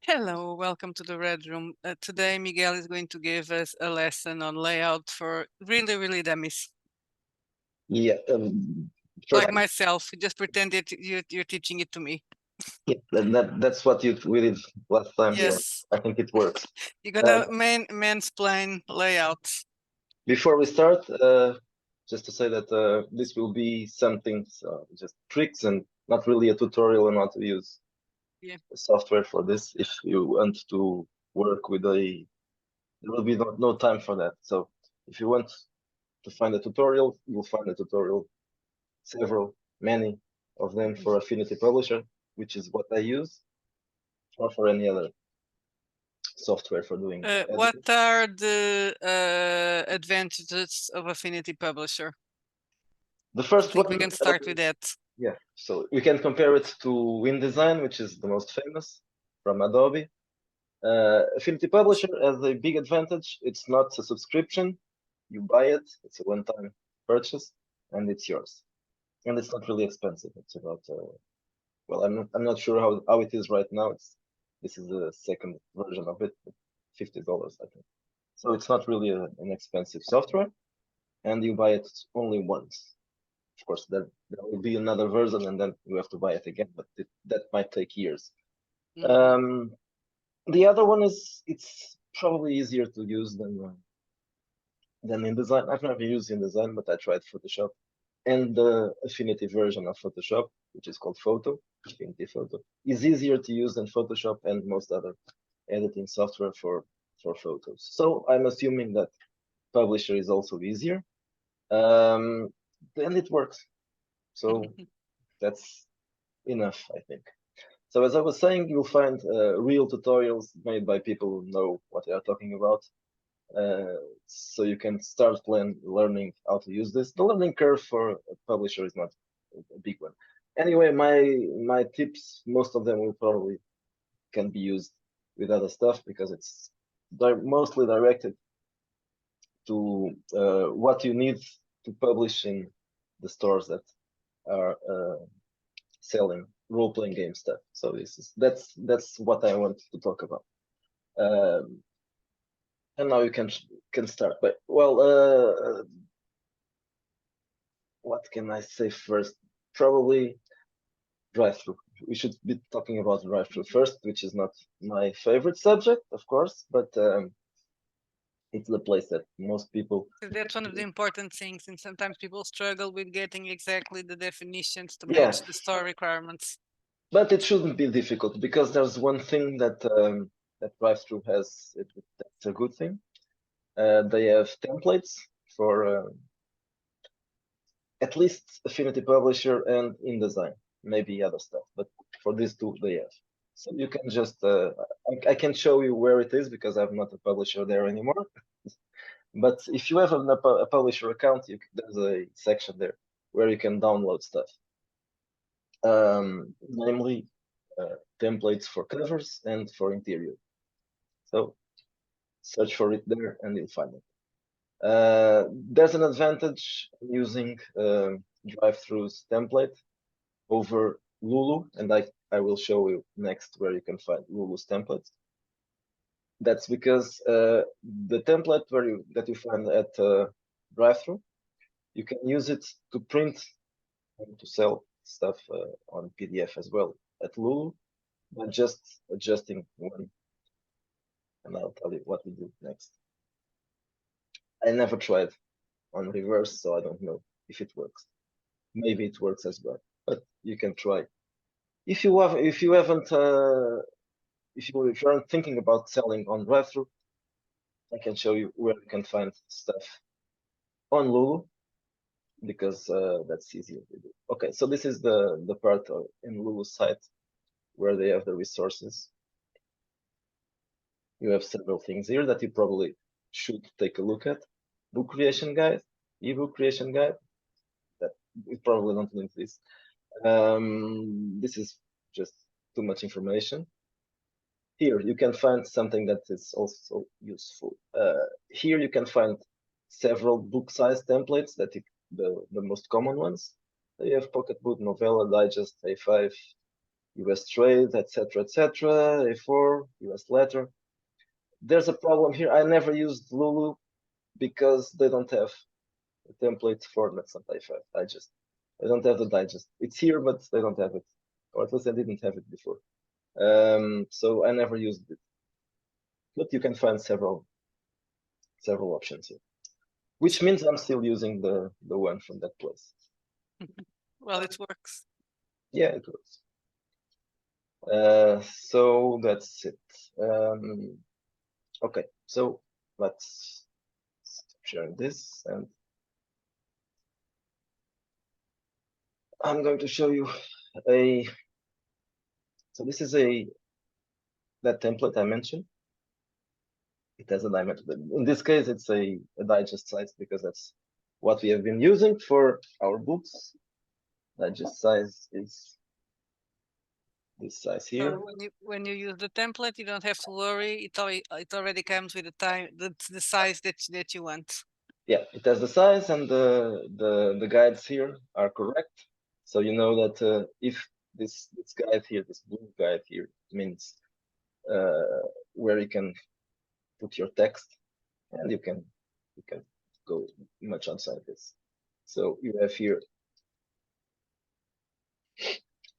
Hello, welcome to the Red Room. Today, Miguel is going to give us a lesson on layout for really dummies. Yeah, Like myself, just pretend that you're teaching it to me. yeah, that's what we did last time. Yes. Yeah, I think it works. You're gonna mansplain layouts. Before we start, just to say that this will be something, just tricks and not really a tutorial on how to use software for this. If you want to work with there will be no time for that. So if you want to find a tutorial, you'll find a tutorial, many of them for Affinity Publisher, which is what I use, or for any other software for doing what are the advantages of Affinity Publisher? The first one, we can start with that. Yeah, so we can compare it to InDesign, which is the most famous from Adobe. Affinity Publisher has a big advantage. It's not a subscription. You buy it. It's a one-time purchase, and it's yours. And it's not really expensive. It's about well, I'm not sure how it is right now. This is the second version of it, $50, I think. So it's not really an expensive software, and you buy it only once. Of course, there will be another version, and then you have to buy it again, but that might take years. The other one is it's probably easier to use than InDesign. I've never used InDesign, but I tried Photoshop and the Affinity version of Photoshop, which is called Photo, Affinity Photo, is easier to use than Photoshop and most other editing software for photos. So I'm assuming that Publisher is also easier. And it works. So that's enough, I think. So as I was saying, you'll find real tutorials made by people who know what they are talking about. So you can start learning how to use this. The learning curve for a publisher is not a big one. Anyway, my tips, most of them will probably can be used with other stuff because it's mostly directed to what you need to publish in the stores that are selling role-playing game stuff. So that's what I want to talk about. And now you can start. But well, what can I say first? Probably drive-through. We should be talking about drive-through first, which is not my favorite subject, of course, but it's the place that most people. That's one of the important things, and sometimes people struggle with getting exactly the definitions to match the store requirements. But it shouldn't be difficult because there's one thing that that drive-through has. That's a good thing. They have templates for at least Affinity Publisher and InDesign, maybe other stuff, but for these two they have. So you can just, I can show you where it is because I'm not a publisher there anymore. But if you have a publisher account, there's a section there where you can download stuff. Namely templates for covers and for interior. So search for it there and you'll find it. There's an advantage using drive-throughs template over Lulu, and I will show you next where you can find Lulu's templates. That's because the template that you find at drive-through, you can use it to print and to sell stuff on PDF as well at Lulu, by just adjusting one. And I'll tell you what we do next. I never tried on reverse, so I don't know if it works. Maybe it works as well, but you can try. If you aren't thinking about selling on drive-through, I can show you where you can find stuff on Lulu because that's easier to do. Okay, so this is the part in Lulu's site where they have the resources. You have several things here that you probably should take a look at. Book creation guide, ebook creation guide. That we probably don't link this. This is just too much information. Here you can find something that is also useful. Here you can find several book size templates that the most common ones. You have Pocketbook, Novella, Digest, A5, US Trade, etc., etc., A4, US Letter. There's a problem here. I never used Lulu because they don't have a template format on A5 Digest. I don't have the digest. It's here, but they don't have it, or at least I didn't have it before. So I never used it. But you can find several options here, which means I'm still using the one from that place. Well, it works. Yeah, it works. So that's it. Okay, so let's stop sharing this, and I'm going to show you a. So this is that template I mentioned. It has a dimension. In this case, it's a digest size because that's what we have been using for our books. Digest size is this size here. So when you use the template, you don't have to worry. It already comes with the size that you want. Yeah, it has the size, and the guides here are correct. So you know that if this guide here, this blue guide here, means where you can put your text, and you can go much outside this. So you have here.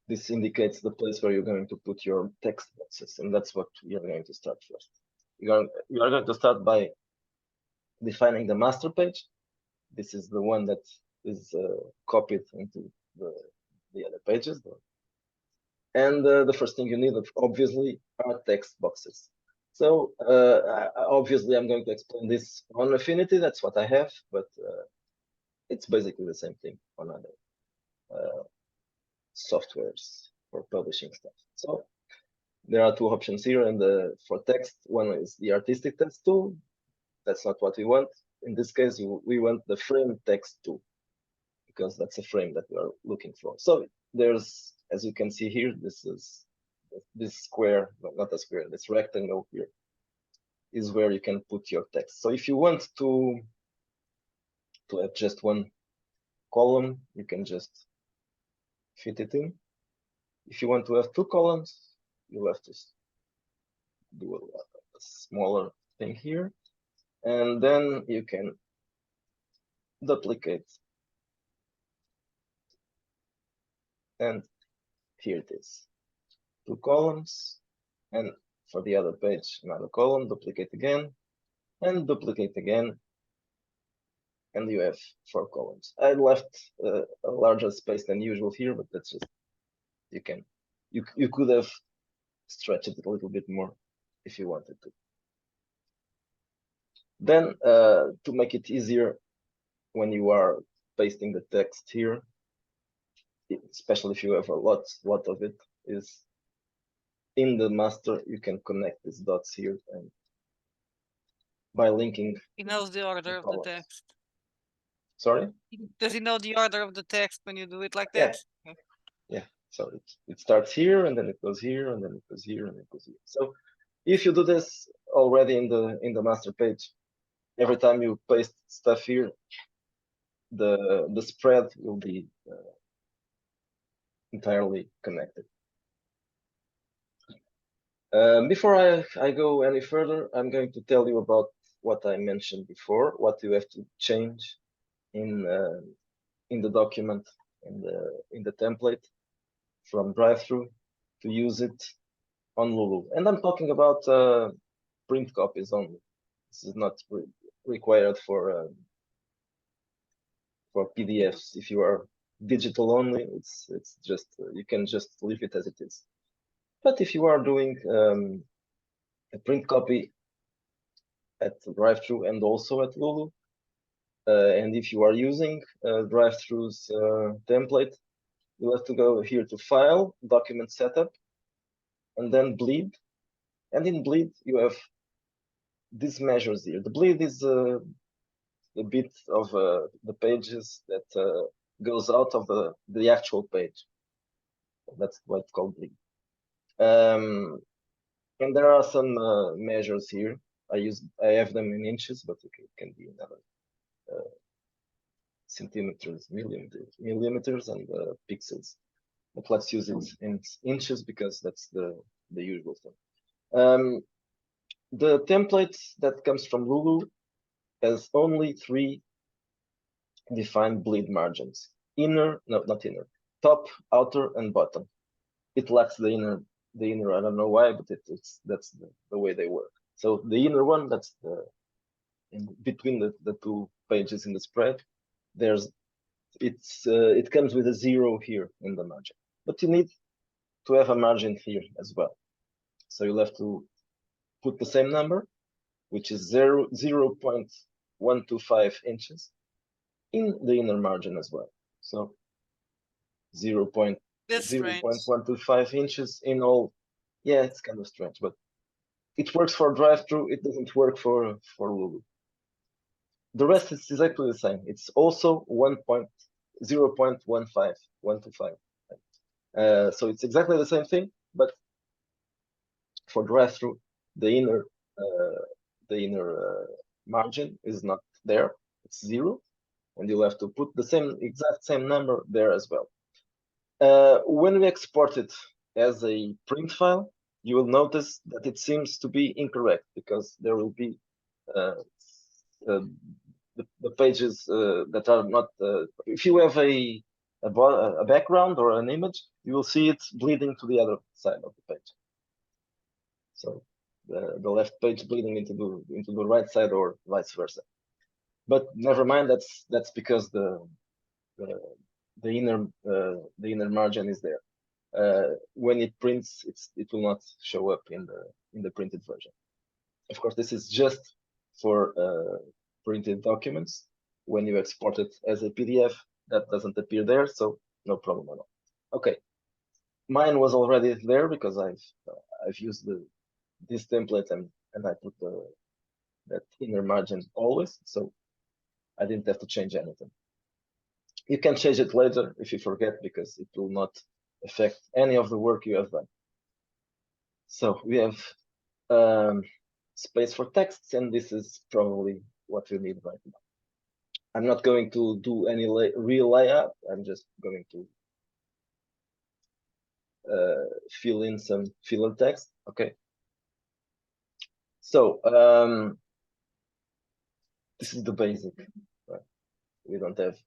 This indicates the place where you're going to put your text boxes, and that's what we are going to start first. We are going to start by defining the master page. This is the one that is copied into the other pages. And the first thing you need, obviously, are text boxes. So obviously, I'm going to explain this on Affinity. That's what I have, but it's basically the same thing on other softwares for publishing stuff. So there are two options here, and for text, one is the artistic text tool. That's not what we want. In this case, we want the frame text tool, because that's a frame that we are looking for. So there's, as you can see here, this square, not a square, this rectangle here is where you can put your text. So if you want to have just one column, you can just fit it in. If you want to have two columns, you'll have to do a smaller thing here, and then you can duplicate, and here it is, two columns, and for the other page, another column, duplicate again, and duplicate again, and you have 4 columns. I left a larger space than usual here, but that's just, you could have stretched it a little bit more if you wanted to. Then to make it easier when you are pasting the text here, especially if you have a lot of it, is in the master, you can connect these dots here, and by linking. He knows the order of the text. Sorry? Does he know the order of the text when you do it like that? Yeah. Yeah. So it starts here, and then it goes here, and then it goes here, and it goes here. So if you do this already in the master page, every time you paste stuff here, the spread will be entirely connected. Before I go any further, I'm going to tell you about what I mentioned before, what you have to change in the document, in the template from DriveThru to use it on Lulu. And I'm talking about print copies only. This is not required for PDFs. If you are digital only, it's just you can just leave it as it is. But if you are doing a print copy at DriveThru and also at Lulu, and if you are using DriveThru's template, you'll have to go here to File, Document Setup, and then Bleed. And in Bleed, you have these measures here. The bleed is the bit of the pages that goes out of the actual page. That's what it's called bleed. And there are some measures here. I have them in inches, but it can be another centimeters, millimeters, and pixels. But let's use it in inches because that's the usual thing. The template that comes from Lulu has only 3 defined bleed margins: inner, no, not inner, top, outer, and bottom. It lacks the inner. I don't know why, but that's the way they work. So the inner one, that's in between the 2 pages in the spread. It comes with a 0 here in the margin, but you need to have a margin here as well. So you'll have to put the same number, which is 0.125 inches, in the inner margin as well. So 0.125 inches in all. Yeah, it's kind of strange, but it works for drive-through. It doesn't work for Lulu. The rest is exactly the same. It's also 0.125. So it's exactly the same thing, but for drive-through, the inner margin is not there. It's 0, and you'll have to put the exact same number there as well. When we export it as a print file, you will notice that it seems to be incorrect because there will be the pages that are not. If you have a background or an image, you will see it bleeding to the other side of the page. So the left page bleeding into the right side or vice versa. But never mind. That's because the inner margin is there. When it prints, it will not show up in the printed version. Of course, this is just for printed documents. When you export it as a PDF, that doesn't appear there, so no problem at all. Okay, mine was already there because I've used this template and I put that inner margin always, so I didn't have to change anything. You can change it later if you forget, because it will not affect any of the work you have done. So we have space for texts, and this is probably what we need right now. I'm not going to do any real layout. I'm just going to fill in some filler text. Okay. So this is the basic. Right? We don't have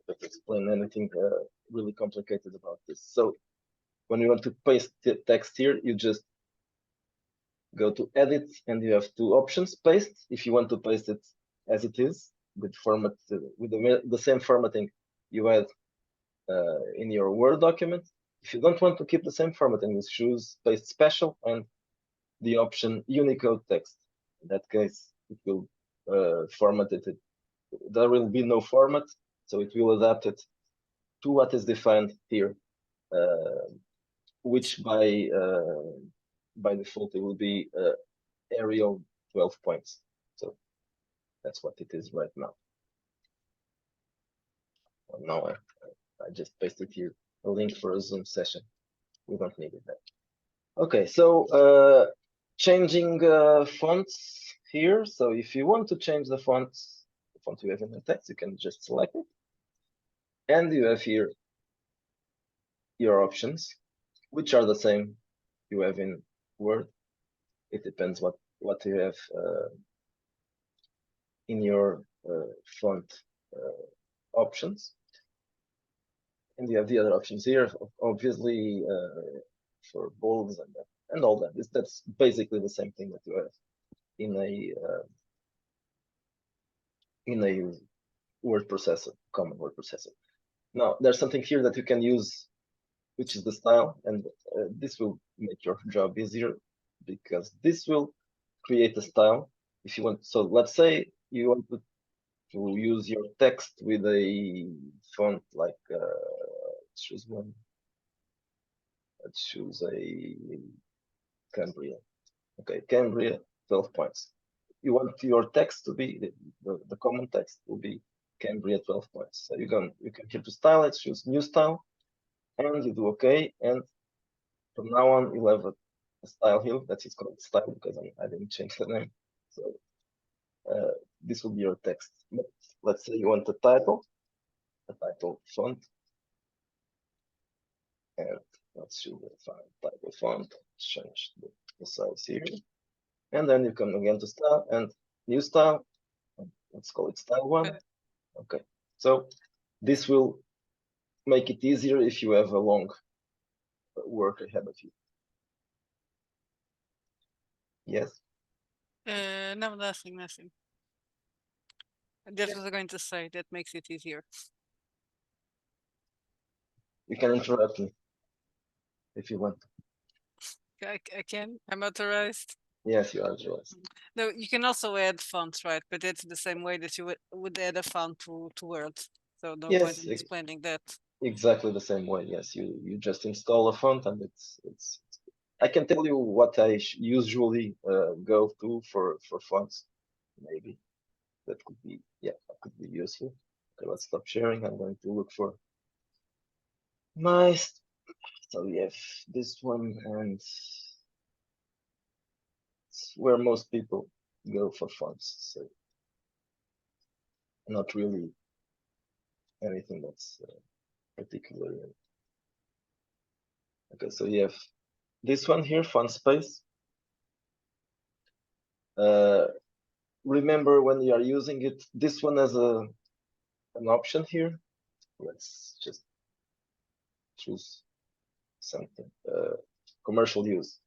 to explain anything really complicated about this. So when you want to paste the text here, you just go to edit, and you have 2 options: paste, if you want to paste it as it is, with the same formatting you had in your Word document. If you don't want to keep the same formatting, you choose paste special and the option Unicode text. In that case, it will format it. There will be no format, so it will adapt it to what is defined here, which by default it will be Arial 12 points. So that's what it is right now. Well, now I just pasted here a link for a Zoom session. We don't need it there. Okay, so changing fonts here. So if you want to change the font you have in the text, you can just select it, and you have here your options, which are the same you have in Word. It depends what you have in your font options, and you have the other options here, obviously, for bolds and all that. That's basically the same thing that you have in a word processor, common word processor. Now there's something here that you can use, which is the style, and this will make your job easier, because this will create a style if you want. So let's say you want to use your text with a font like choose one. Let's choose a Cambria. Okay, Cambria, 12 points. You want your text to be the common text will be Cambria 12 points. So you can here to style. Let's choose new style, and you do OK. And from now on, you'll have a style here that is called style, because I didn't change the name. So this will be your text. But let's say you want a title font, and let's choose the title font. Change the size here, and then you come again to style and new style. Let's call it style 1. Okay, so this will make it easier if you have a long work ahead of you. Yes. No, nothing. That's what I'm going to say. That makes it easier. You can interrupt me if you want. I can. I'm authorized. Yes, you are authorized. No, you can also add fonts, right? But it's the same way that you would add a font to Word. So no point in explaining that. Exactly the same way. Yes, you just install a font, and it's. I can tell you what I usually go to for fonts. Maybe that could be that could be useful. Okay, let's stop sharing. I'm going to look for my. So we have this one, and it's where most people go for fonts. So not really anything that's particularly. Okay, so you have this one here, font space. Remember when you are using it, this one has an option here. Let's just choose something, commercial use.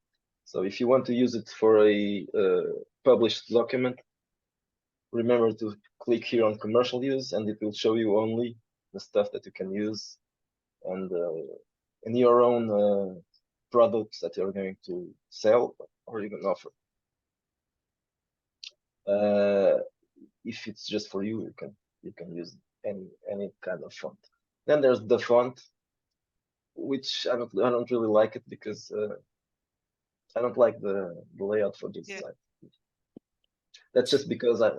So if you want to use it for a published document, remember to click here on commercial use, and it will show you only the stuff that you can use and in your own products that you're going to sell or even offer. If it's just for you, you can use any kind of font. Then there's the font, which I don't really like it because I don't like the layout for this site. That's just because I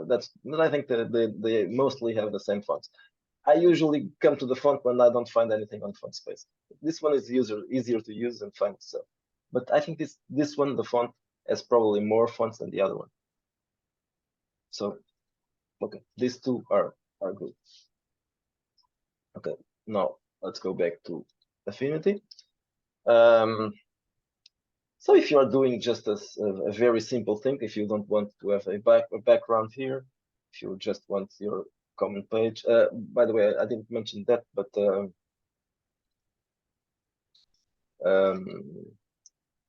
think that they mostly have the same fonts. I usually come to the font when I don't find anything on font space. This one is easier to use and find, so. But I think this one, the font, has probably more fonts than the other one. So, okay, these two are good. Okay, now let's go back to Affinity. So if you are doing just a very simple thing, if you don't want to have a background here, if you just want your comment page. By the way, I didn't mention that, but I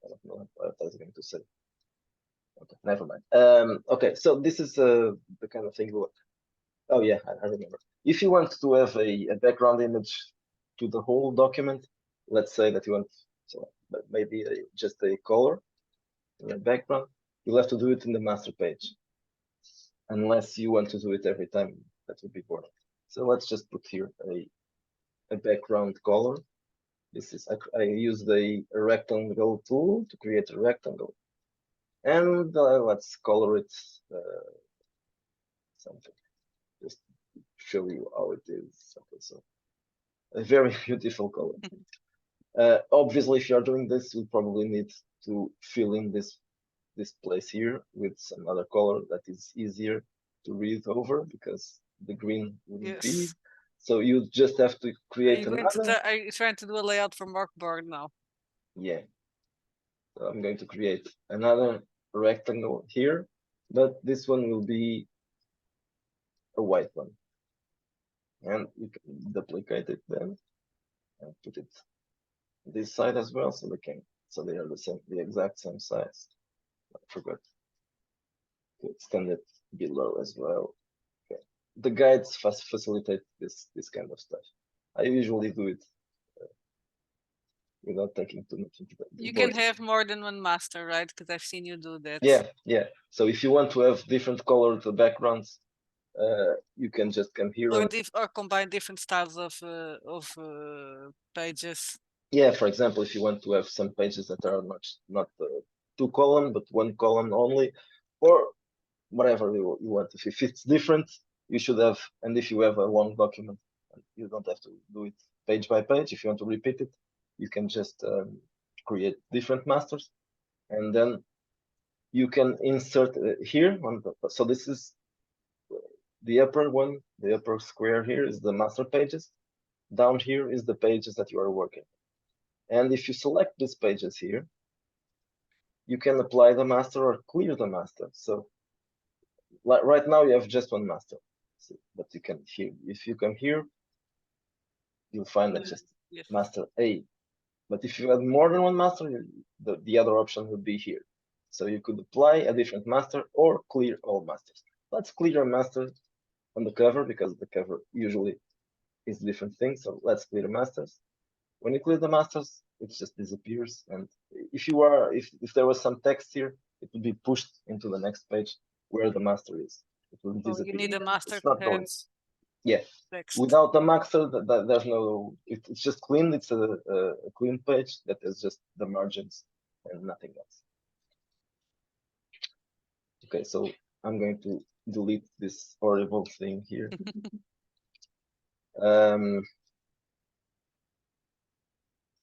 don't know what I was going to say. Okay, never mind. Okay, so this is the kind of thing. Oh yeah, I remember. If you want to have a background image to the whole document, let's say that you want maybe just a color in your background, you'll have to do it in the master page. Unless you want to do it every time, that would be boring. So let's just put here a background color. This is I use the rectangle tool to create a rectangle, and let's color it something. Just show you how it is. Okay, so a very beautiful color. Obviously, if you're doing this, you probably need to fill in this place here with some other color that is easier to read over, because the green wouldn't be. So you just have to create another. Are you trying to do a layout for Markboard now? Yeah. So I'm going to create another rectangle here, but this one will be a white one. And you can duplicate it then and put it this side as well, so they are the exact same size. I forgot to extend it below as well. Okay. The guides facilitate this kind of stuff. I usually do it without taking too much into that. You can have more than one master, right? Because I've seen you do that. Yeah. So if you want to have different colored backgrounds, you can just come here or combine different styles of pages. Yeah, for example, if you want to have some pages that are not 2 column but 1 column only, or whatever you want. If it's different, you should have. And if you have a long document, you don't have to do it page by page. If you want to repeat it, you can just create different masters, and then you can insert here on the. So this is the upper one, the upper square here is the master pages. Down here is the pages that you are working. And if you select these pages here, you can apply the master or clear the master. So right now you have just one master, but you can here, if you come here, you'll find that just master A. But if you add more than one master, the other option would be here. So you could apply a different master or clear all masters. Let's clear a master on the cover because the cover usually is different things. So let's clear masters. When you clear the masters, it just disappears. And if there was some text here, it would be pushed into the next page where the master is. It will disappear. You need a master it's not to going. have Yeah. text. Without the master, there's no. It's just clean. It's a clean page that is just the margins and nothing else. Okay, so I'm going to delete this horrible thing here.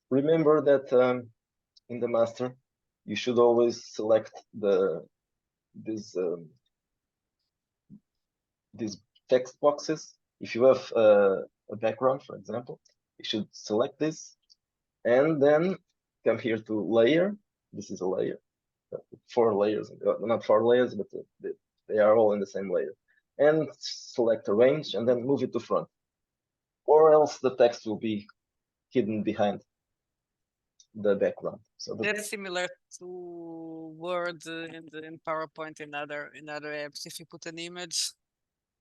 Remember that in the master, you should always select these text boxes. If you have a background, for example, you should select this and then come here to layer. This is a layer, 4 layers, not 4 layers, but they are all in the same layer. And select arrange and then move it to front, or else the text will be hidden behind the background. So that's similar to Word in PowerPoint in other apps. If you put an image,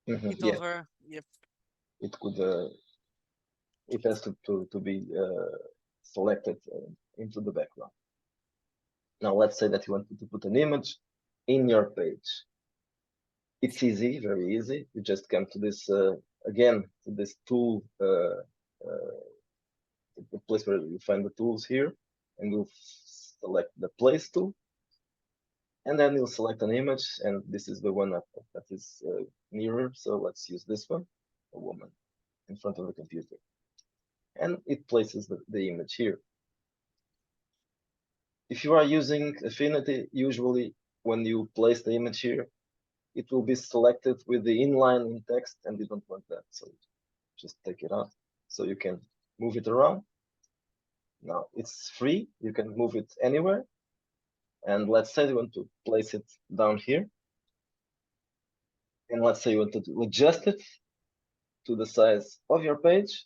over. Yep. It could. It has to be selected into the background. Now let's say that you want to put an image in your page. It's easy, very easy. You just come to this again to this tool, the place where you find the tools here, and you'll select the place tool, and then you'll select an image, and this is the one that is nearer. So let's use this one, a woman in front of the computer, and it places the image here. If you are using Affinity, usually when you place the image here, it will be selected with the inline in text, and you don't want that. So just take it out. So you can move it around. Now it's free. You can move it anywhere. And let's say you want to place it down here. And let's say you want to adjust it to the size of your page,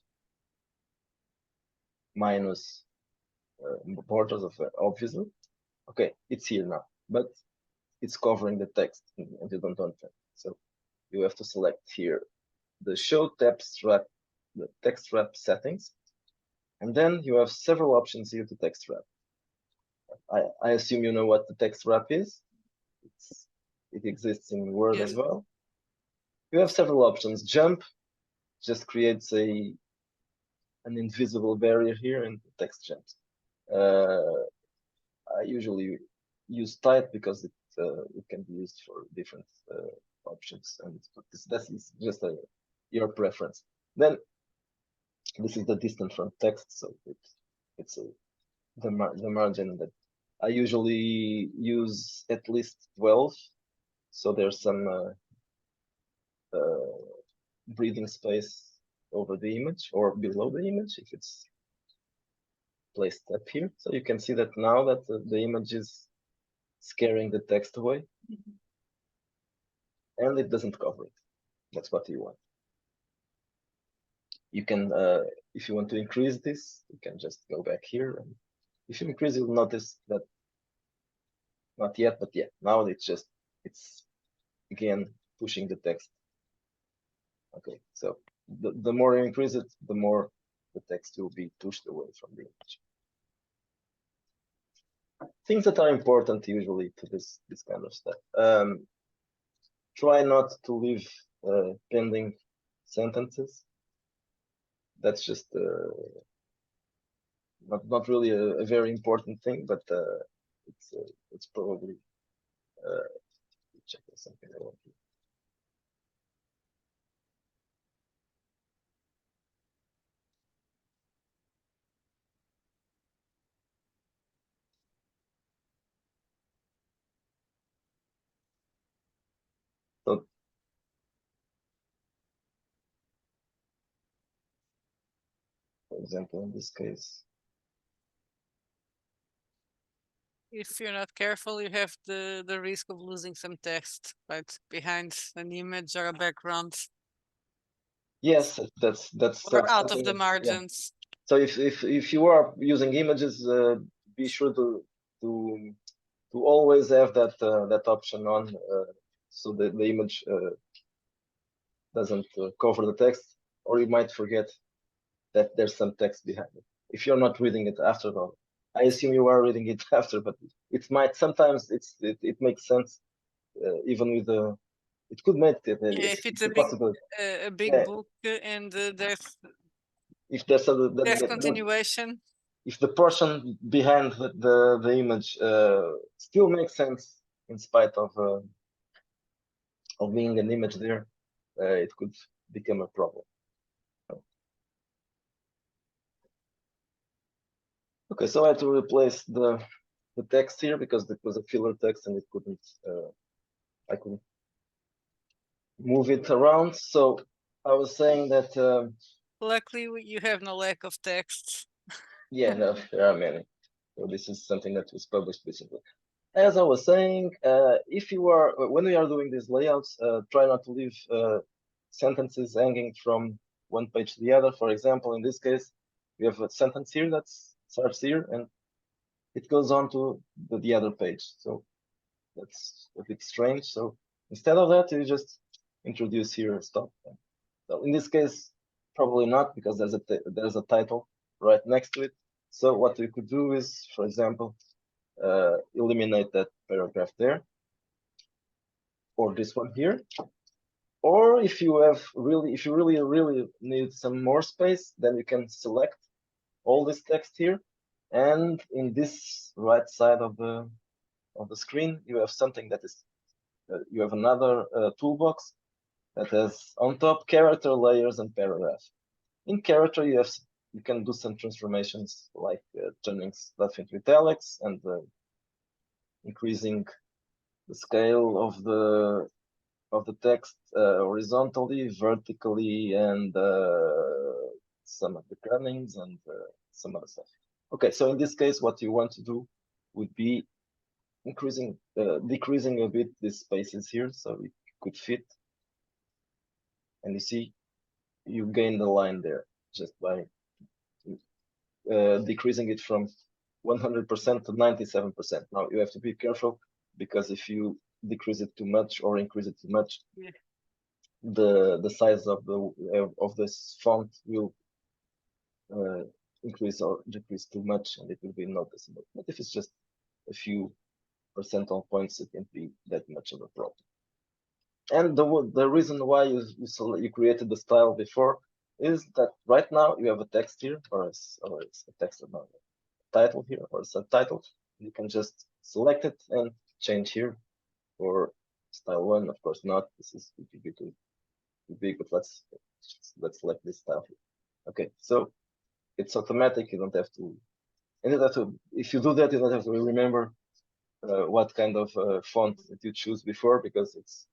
minus borders of obviously. Okay, it's here now, but it's covering the text and you don't want that. So you have to select here the show text wrap, the text wrap settings, and then you have several options here to text wrap. I assume you know what the text wrap is. It exists in Word as well. You have several options. Jump just creates an invisible barrier here and the text jumps. I usually use tight because it can be used for different options, and that is just your preference. Then this is the distance from text, so it's the margin that I usually use at least 12. So there's some breathing space over the image or below the image if it's placed up here. So you can see that now that the image is scaring the text away, and it doesn't cover it. That's what you want. You can, if you want to increase this, you can just go back here, and if you increase, you'll notice that not yet, but yeah, now it's again pushing the text. Okay, so the more you increase it, the more the text will be pushed away from the image. Things that are important usually to this kind of stuff. Try not to leave pending sentences. That's just not really a very important thing, but it's probably check something I want to. So example, in this case. If you're not careful, you have the risk of losing some text, right, behind an image or a background. Yes, that's or out of something the that- margins. Yeah. So if you are using images, be sure to always have that option on, so that the image doesn't cover the text, or you might forget that there's some text behind it if you're not reading it after all. I assume you are reading it after, but it might sometimes it makes sense, even with the. It could make it. If it's a big Yeah. book and there's If there's continuation. If the portion behind the image still makes sense in spite of being an image there, it could become a problem. Okay, so I had to replace the text here because it was a filler text and it couldn't. I couldn't move it around. So I was saying that. Luckily, you have no lack of text. Yeah, no, there are many. So this is something that was published recently. As I was saying, if you are when we are doing these layouts, try not to leave sentences hanging from one page to the other. For example, in this case, we have a sentence here that starts here and it goes on to the other page. So that's a bit strange. So instead of that, you just introduce here a stop. So in this case, probably not, because there's a title right next to it. So what we could do is, for example, eliminate that paragraph there, or this one here. Or if you really need some more space, then you can select all this text here, and in this right side of the screen, you have something that is you have another toolbox that has on top character, layers, and paragraph. In character, you can do some transformations like turning stuff into italics and increasing the scale of the text horizontally, vertically, and some of the kernings and some other stuff. Okay, so in this case, what you want to do would be decreasing a bit these spaces here so it could fit. And you see, you gain the line there just by decreasing it from 100% to 97%. Now you have to be careful, because if you decrease it too much or increase it too much, yeah, the size of this font will increase or decrease too much, and it will be noticeable. But if it's just a few percentile points, it can't be that much of a problem. And the reason why you created the style before is that right now you have a text here, or it's a text about a title here, or a subtitle. You can just select it and change here for style 1. Of course not. This is too big, but let's select this style here. Okay, so it's automatic. You don't have to. If you do that, you don't have to remember what kind of font that you choose before, because it's.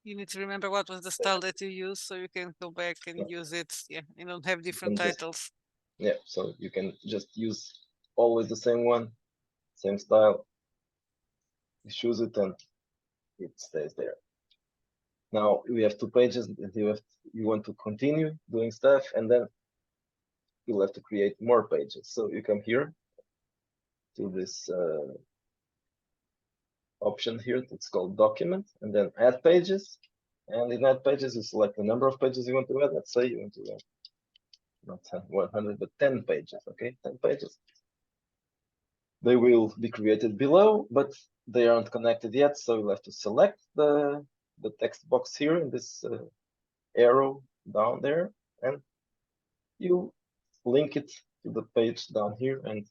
You need to remember what was the style that you used, so you can go back and use it. Yeah, you don't have different titles. So you can just use always the same one, same style. You choose it and it stays there. Now we have 2 pages. You want to continue doing stuff, and then you'll have to create more pages. So you come here to this option here. It's called document, and then add pages. And in add pages, you select the number of pages you want to add. Let's say you want to add not 100, but 10 pages. Okay, 10 pages. They will be created below, but they aren't connected yet. So you'll have to select the text box here in this arrow down there, and you link it to the page down here, and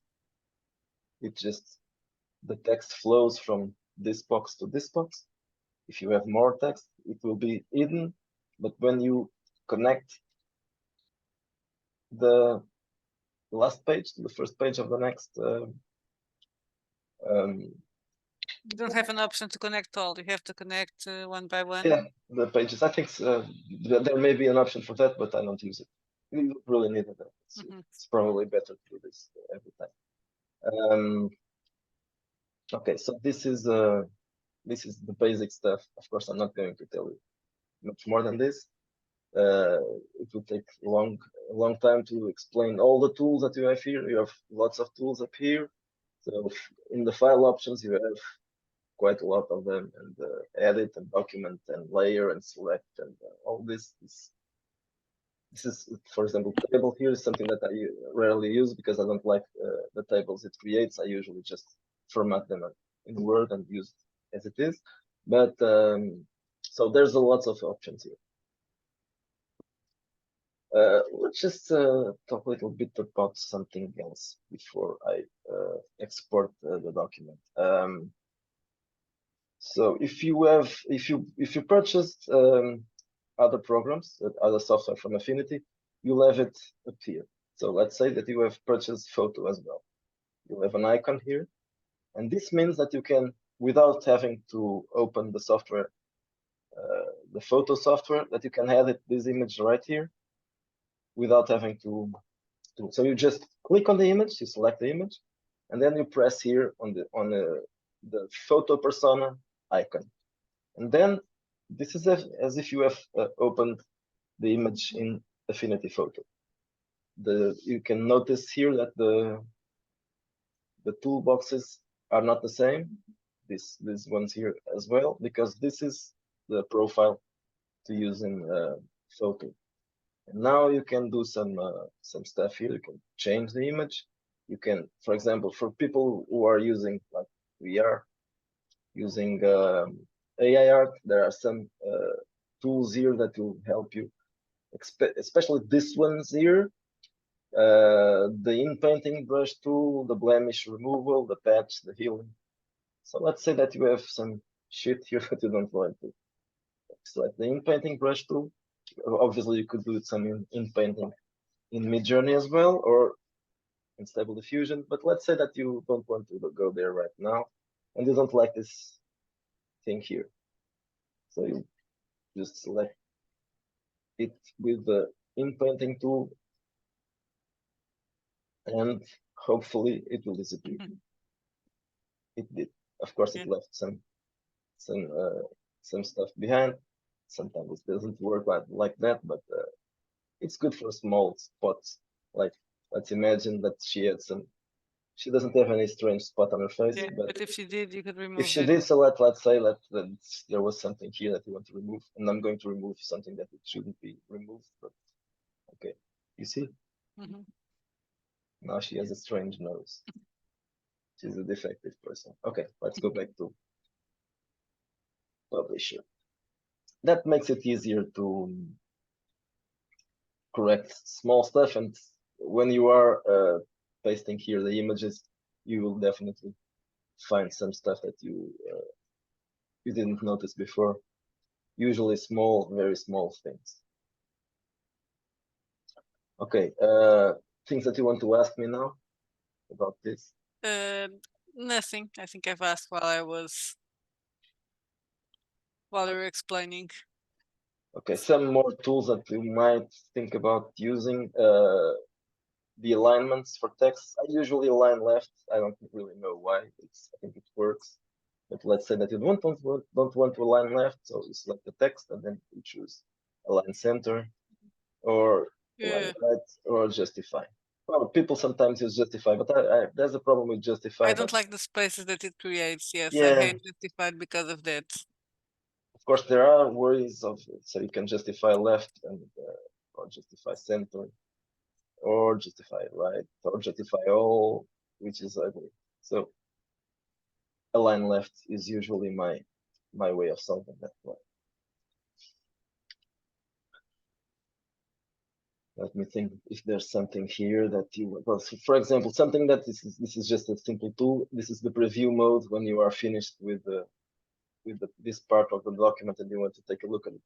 the text flows from this box to this box. If you have more text, it will be hidden, but when you connect the last page to the first page of the next you don't have an option to connect all. You have to connect one by one. Yeah, the pages. I think there may be an option for that, but I don't use it. you don't really need it. It's probably better to do this every time. Okay, so this is the basic stuff. Of course, I'm not going to tell you much more than this. It will take a long time to explain all the tools that you have here. You have lots of tools up here. So in the file options, you have quite a lot of them, and edit and document and layer and select and all this. This is, for example, table here is something that I rarely use because I don't like the tables it creates. I usually just format them in Word and use it as it is. But so there's a lot of options here. Let's just talk a little bit about something else before I export the document. So if you purchased other programs, other software from Affinity, you'll have it up here. So let's say that you have purchased photo as well. You'll have an icon here, and this means that you can, without having to open the software, the photo software, that you can edit this image right here without having to. So you just click on the image, you select the image, and then you press here on the photo persona icon, and then this is as if you have opened the image in Affinity Photo. You can notice here that the toolboxes are not the same. These ones here as well, because this is the profile to use in Photo. And now you can do some stuff here. You can change the image. You can, for example, for people who are using, like we are using AI art, there are some tools here that will help you, especially this ones here. The in-painting brush tool, the blemish removal, the patch, the healing. So let's say that you have some shit here that you don't want to select the in-painting brush tool. Obviously, you could do some in-painting in Midjourney as well, or in Stable Diffusion. But let's say that you don't want to go there right now, and you don't like this thing here. So you just select it with the in-painting tool, and hopefully it will disappear. It did. Of course, it left some stuff behind. Sometimes it doesn't work like that, but it's good for small spots. Like, let's imagine that she doesn't have any strange spot on her face. Yeah, but if she did, you could remove if she it. did, so let's say that there was something here that you want to remove, and I'm going to remove something that it shouldn't be removed. But okay, you see, now she has a strange nose. She's a defective person. Okay, let's go back to publisher. That makes it easier to correct small stuff, and when you are pasting here the images, you will definitely find some stuff that you didn't notice before. Usually small, very small things. Okay, things that you want to ask me now about this? Nothing. I think I've asked while you were explaining. Okay, some more tools that you might think about using. The alignments for text. I usually align left. I don't really know why. I think it works. But let's say that you don't want to align left, so you select the text and then you choose align center, or align right, or justify. Well, people sometimes use justify, but there's a problem with justify. I don't like the spaces that it creates. Yes, yeah. I hate justified because of that. Of course, there are ways of so you can justify left and or justify center, or justify right, or justify all, which is ugly. So align left is usually my way of solving that one. Let me think if there's something here that you, well, so for example, something that this is just a simple tool. This is the preview mode when you are finished with this part of the document and you want to take a look at it.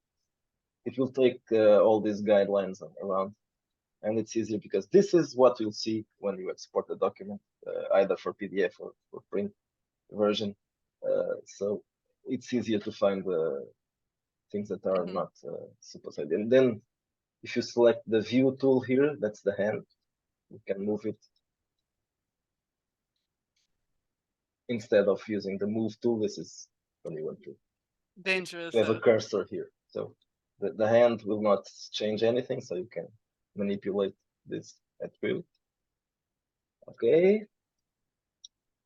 It will take all these guidelines around, and it's easier because this is what you'll see when you export the document, either for PDF or for print version. So it's easier to find the things that are not supposed. And then if you select the view tool here, that's the hand, you can move it instead of using the move tool. This is when you want to dangerous. have a cursor here. So the hand will not change anything, so you can manipulate this at will. Okay.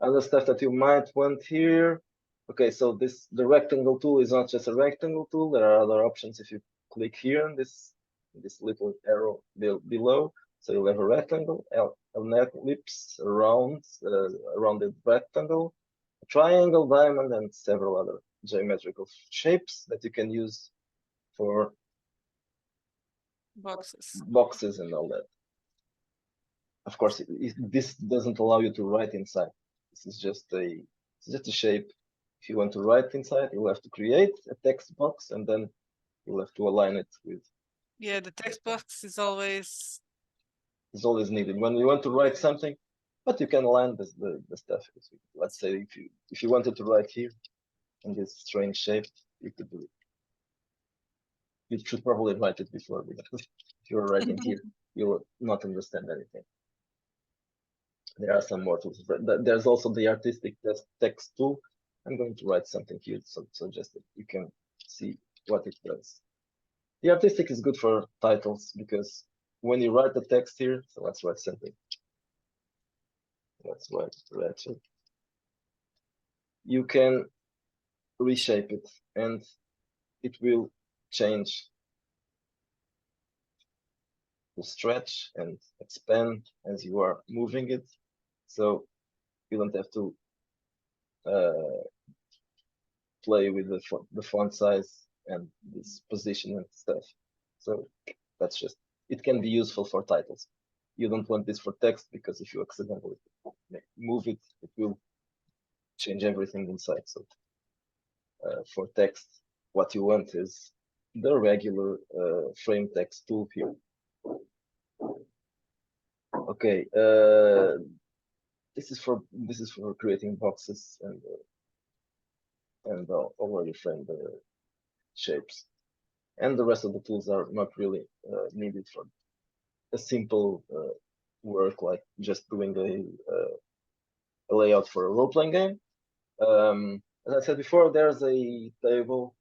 Other stuff that you might want here. Okay, so the rectangle tool is not just a rectangle tool. There are other options if you click here on this little arrow below. So you'll have a rectangle, an ellipse, a rounded rectangle, a triangle, diamond, and several other geometrical shapes that you can use for boxes and all that. Of course, this doesn't allow you to write inside. This is just a shape. If you want to write inside, you'll have to create a text box, and then you'll have to align it with. Yeah, the text box is always needed when you want to write something, but you can align the stuff. Let's say if you wanted to write here in this strange shape, you could do it. You should probably write it before, because if you're writing here, you will not understand anything. There are some more tools. There's also the artistic text tool. I'm going to write something here, so just that you can see what it does. The artistic is good for titles, because when you write the text here, so let's write something. Let's write Ratchet. You can reshape it, and it will change, to stretch and expand as you are moving it. So you don't have to play with the font size and this position and stuff. So that's just, it can be useful for titles. You don't want this for text, because if you accidentally move it, it will change everything inside. So for text, what you want is the regular frame text tool here. Okay, this is for creating boxes and already framed shapes. And the rest of the tools are not really needed for a simple work like just doing a layout for a role-playing game. As I said before, there's a table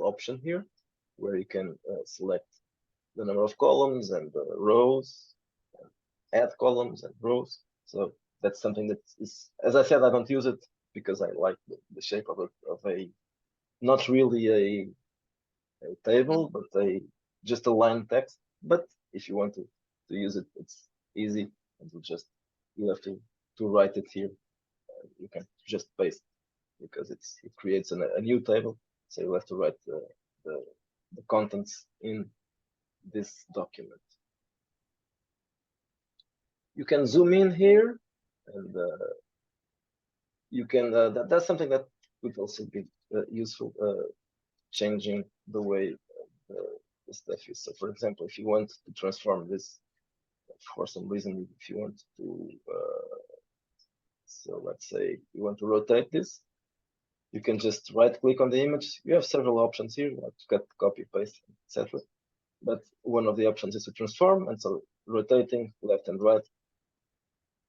option here where you can select the number of columns and rows, add columns and rows. So that's something that is, as I said, I don't use it because I like the shape of a not really a table, but just a line text. But if you want to use it, it's easy, and you have to write it here. You can just paste, because it creates a new table. So you have to write the contents in this document. You can zoom in here, and you can. That's something that would also be useful, changing the way the stuff is. So, for example, if you want to transform this for some reason, if you want to, so let's say you want to rotate this, you can just right-click on the image. You have several options here, like cut, copy, paste, etc. But one of the options is to transform, and so rotating left and right.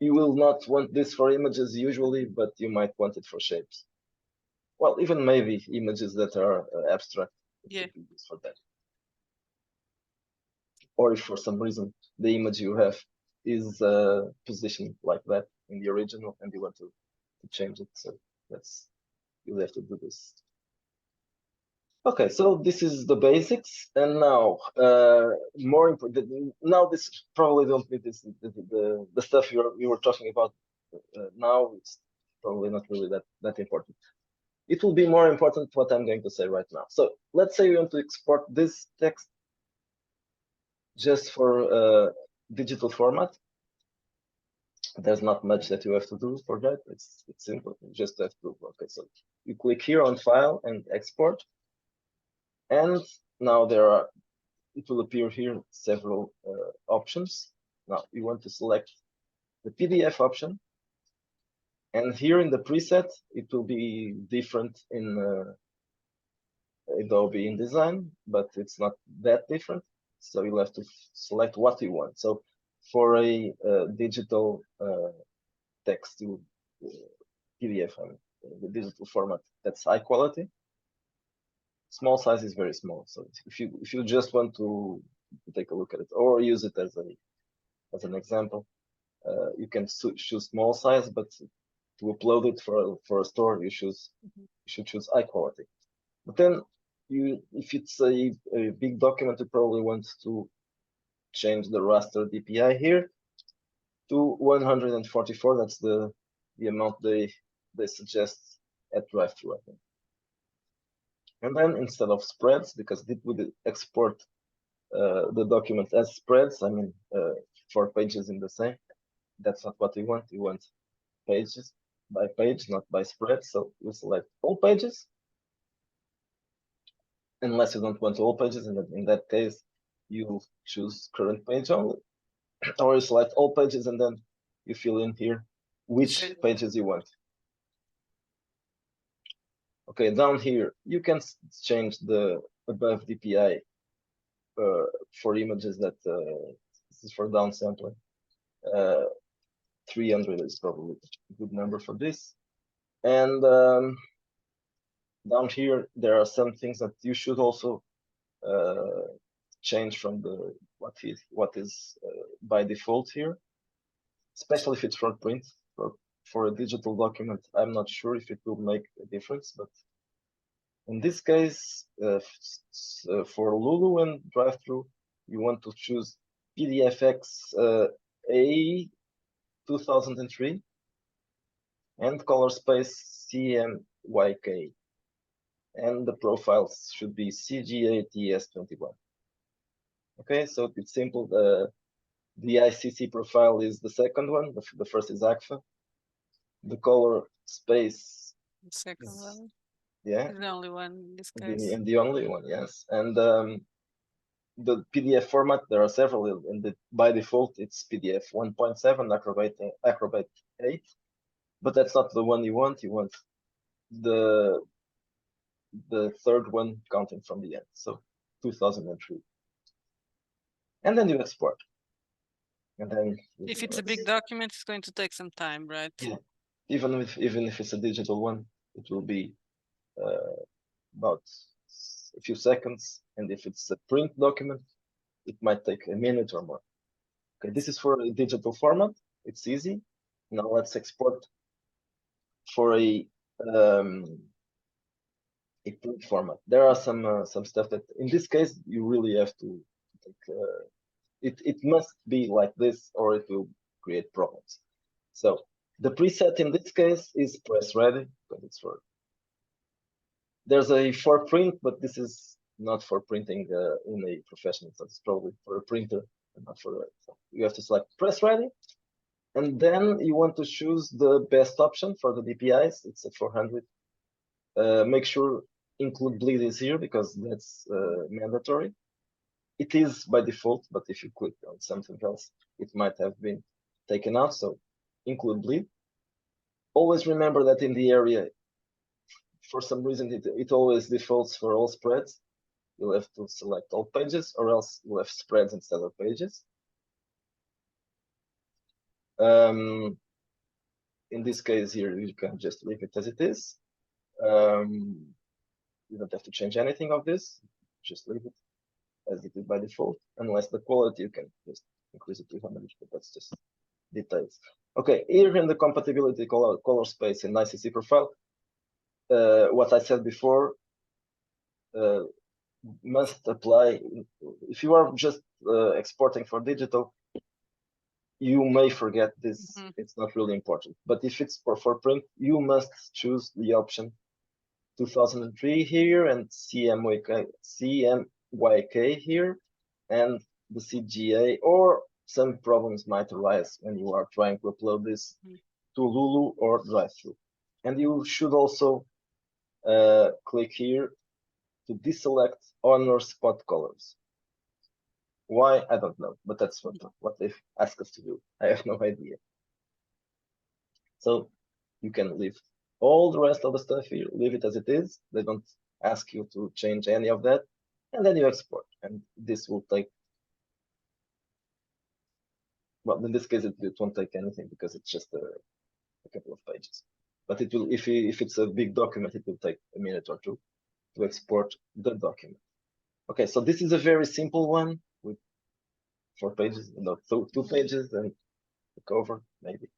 You will not want this for images usually, but you might want it for shapes. Well, even maybe images that are abstract. Yeah. Could be used for that. Or if for some reason the image you have is positioned like that in the original and you want to change it, so you'll have to do this. Okay, so this is the basics, and now more important. Now this probably don't need this the stuff you were talking about. Now it's probably not really that important. It will be more important what I'm going to say right now. So let's say you want to export this text just for digital format. There's not much that you have to do for that. It's simple. You just have to, okay, so you click here on File and Export. And now it will appear here several options. Now you want to select the PDF option. And here in the preset, it will be different in Adobe InDesign, but it's not that different. So you'll have to select what you want. So for a digital text PDF, the digital format that's high quality, small size is very small. So if you just want to take a look at it or use it as an example, you can choose small size, but to upload it for a store, you should choose high quality. But then if it's a big document, you probably want to change the raster DPI here to 144. That's the amount they suggest at drive-thru, I think. And then instead of spreads, because it would export the document as spreads, I mean 4 pages in the same. That's not what you want. You want pages by page, not by spread. So you select all pages, unless you don't want all pages. And in that case, you choose current page only, or you select all pages and then you fill in here which pages you want. Okay, down here you can change the above DPI for images that this is for downsampling. 300 is probably a good number for this. And down here there are some things that you should also change from the what is by default here, especially if it's for print. For a digital document, I'm not sure if it will make a difference, but in this case, for Lulu and drive-thru, you want to choose PDFX A 2003 and color space CMYK, and the profiles should be CGA-TS21. Okay, so it's simple. The ICC profile is the second one. The first is ACFA. The color space. The second one. Yeah. The only one in this case. And the only one, yes. And the PDF format, there are several. And by default, it's PDF 1.7, Acrobat 8. But that's not the one you want. You want the third one counting from the end. So 2003. And then you export. And then if it's a big document, it's going to take some time, right? Yeah. Even if it's a digital one, it will be about a few seconds. And if it's a print document, it might take a minute or more. Okay, this is for a digital format. It's easy. Now let's export for a print format. There are some stuff that in this case you really have to take. It must be like this, or it will create problems. So the preset in this case is press ready, because it's for. There's a for print, but this is not for printing in a professional. So it's probably for a printer and not for. So you have to select press ready, and then you want to choose the best option for the DPIs. It's a 400. Make sure include bleed is here because that's mandatory. It is by default, but if you click on something else, it might have been taken out. So include bleed. Always remember that in the area, for some reason, it always defaults for all spreads. You'll have to select all pages, or else you'll have spreads instead of pages. In this case here, you can just leave it as it is. You don't have to change anything of this. Just leave it as it is by default, unless the quality, you can just increase it to 100, but that's just details. Okay, here in the compatibility color space and ICC profile, what I said before must apply. If you are just exporting for digital, you may forget this. It's not really important. But if it's for print, you must choose the option 2003 here and CMYK here, and the CGA, or some problems might arise when you are trying to upload this to Lulu or drive-thru. And you should also click here to deselect on or spot colors. Why? I don't know, but that's what they've asked us to do. I have no idea. So you can leave all the rest of the stuff here, leave it as it is. They don't ask you to change any of that, and then you export. And this will take, well, in this case, it won't take anything because it's just a couple of pages. But it will, if it's a big document, it will take a minute or two to export the document. Okay, so this is a very simple one with 4 pages, no, 2 pages and the cover maybe.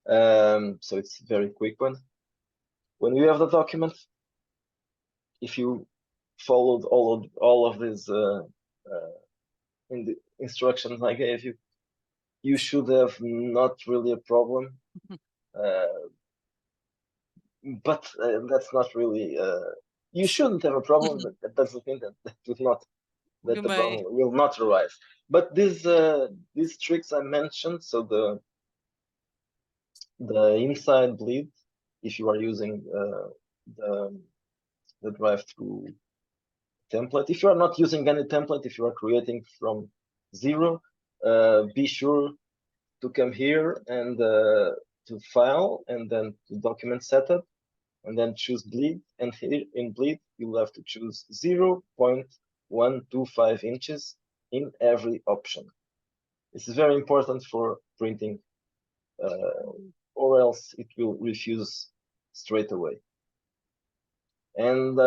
So it's a very quick one. When you have the document, if you followed all of these in the instructions I gave you, you should have not really a problem. But that's not really. You shouldn't have a problem, but that doesn't mean that the problem will not arise. But these tricks I mentioned, so the inside bleed, if you are using the drive-through template, if you are not using any template, if you are creating from zero, be sure to come here and to file and then to document setup, and then choose bleed. And here in bleed, you'll have to choose 0.125 inches in every option. This is very important for printing, or else it will refuse straight away. And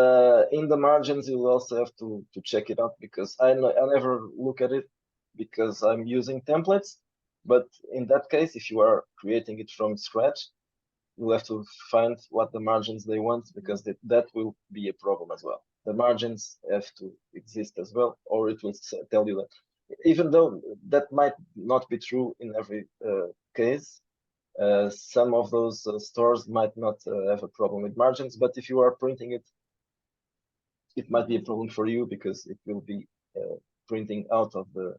in the margins, you'll also have to check it out, because I never look at it because I'm using templates. But in that case, if you are creating it from scratch, you have to find what the margins they want, because that will be a problem as well. The margins have to exist as well, or it will tell you that, even though that might not be true in every case, some of those stores might not have a problem with margins, but if you are printing it, it might be a problem for you, because it will be printing out of the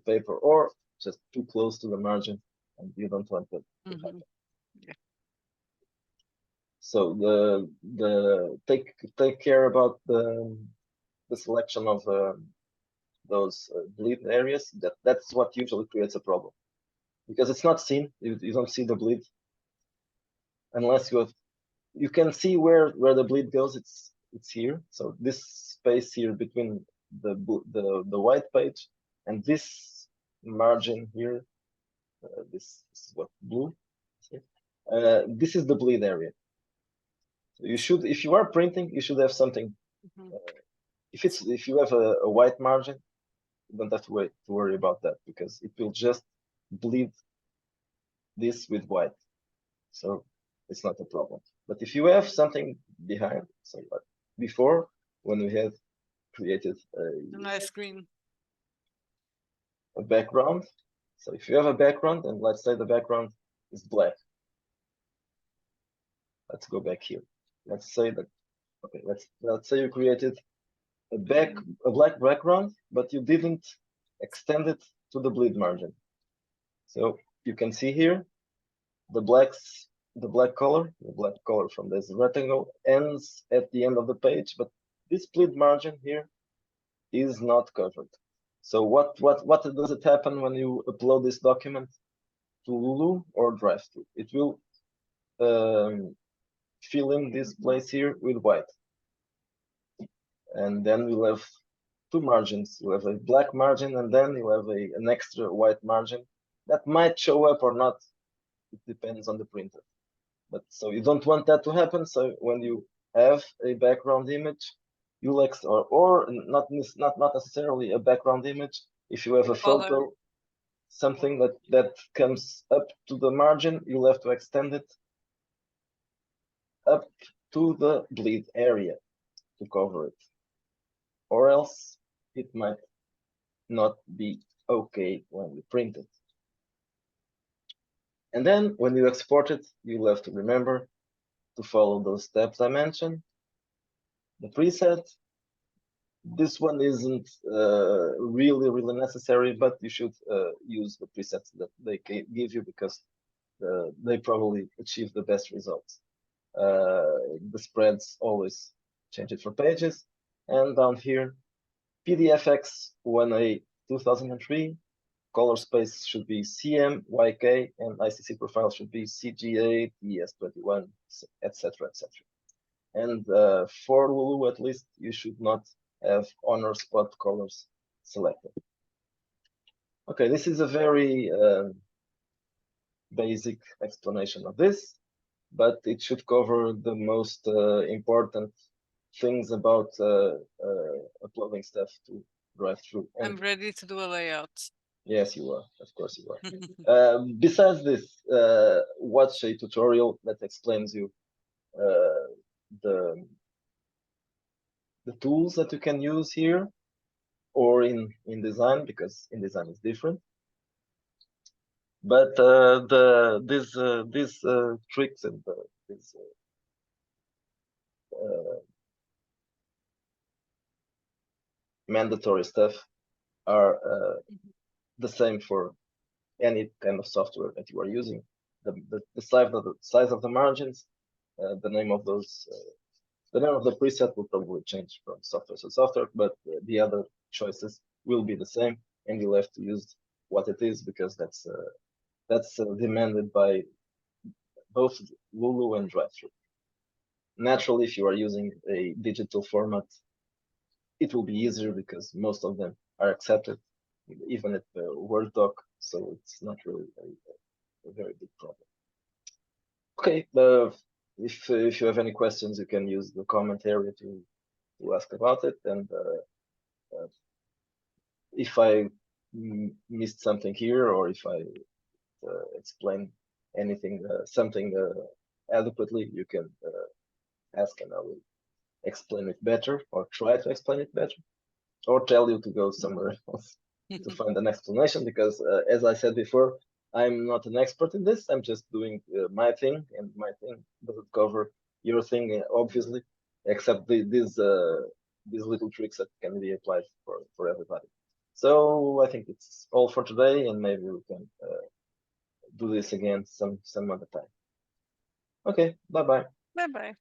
paper, or just too close to the margin, and you don't want that to happen. Yeah. So the take care about the selection of those bleed areas. That's what usually creates a problem, because it's not seen. You don't see the bleed unless you can see where the bleed goes. It's here. So this space here between the white page and this margin here, this is what blue. This is the bleed area. So you should, if you are printing, you should have something. If you have a white margin, you don't have to worry about that, because it will just bleed this with white. So it's not a problem. But if you have something behind, so like before, when we had created a nice screen, a background. So if you have a background, and let's say the background is black. Let's go back here. Let's say that, okay, let's say you created a black background, but you didn't extend it to the bleed margin. So you can see here the black color from this rectangle ends at the end of the page, but this bleed margin here is not covered. So what does it happen when you upload this document to Lulu or Drive-Thru? It will fill in this place here with white. And then we'll have 2 margins. You have a black margin, and then you have an extra white margin that might show up or not. It depends on the printer. But so you don't want that to happen. So when you have a background image, you'll or not necessarily a background image. If you have a photo, something that comes up to the margin, you'll have to extend it up to the bleed area to cover it, or else it might not be okay when you print it. And then when you export it, you'll have to remember to follow those steps I mentioned. The preset, this one isn't really necessary, but you should use the presets that they give you, because they probably achieve the best results. The spreads always change it for pages, and down here, PDFX 1A 2003, color space should be CM, YK, and ICC profile should be CGA, TS21, etc., etc. And for Lulu, at least, you should not have honor spot colors selected. Okay, this is a very basic explanation of this, but it should cover the most important things about uploading stuff to Drive-Thru. I'm ready to do a layout. Yes, you are. Of course you are. Besides this, watch a tutorial that explains you the tools that you can use here, or in InDesign, because InDesign is different. But these tricks and these mandatory stuff are the same for any kind of software that you are using. The size of the margins, the name of those, the name of the preset will probably change from software to software, but the other choices will be the same, and you'll have to use what it is, because that's demanded by both Lulu and Drive-Thru. Naturally, if you are using a digital format, it will be easier because most of them are accepted, even at the Word doc, so it's not really a very big problem. Okay, if you have any questions, you can use the comment area to ask about it, and if I missed something here, or if I explain anything, something adequately, you can ask, and I will explain it better, or try to explain it better, or tell you to go somewhere else to find an explanation, because as I said before, I'm not an expert in this. I'm just doing my thing, and my thing doesn't cover your thing, obviously, except these little tricks that can be applied for everybody. So I think it's all for today, and maybe we can do this again some other time. Okay, bye-bye. Bye-bye.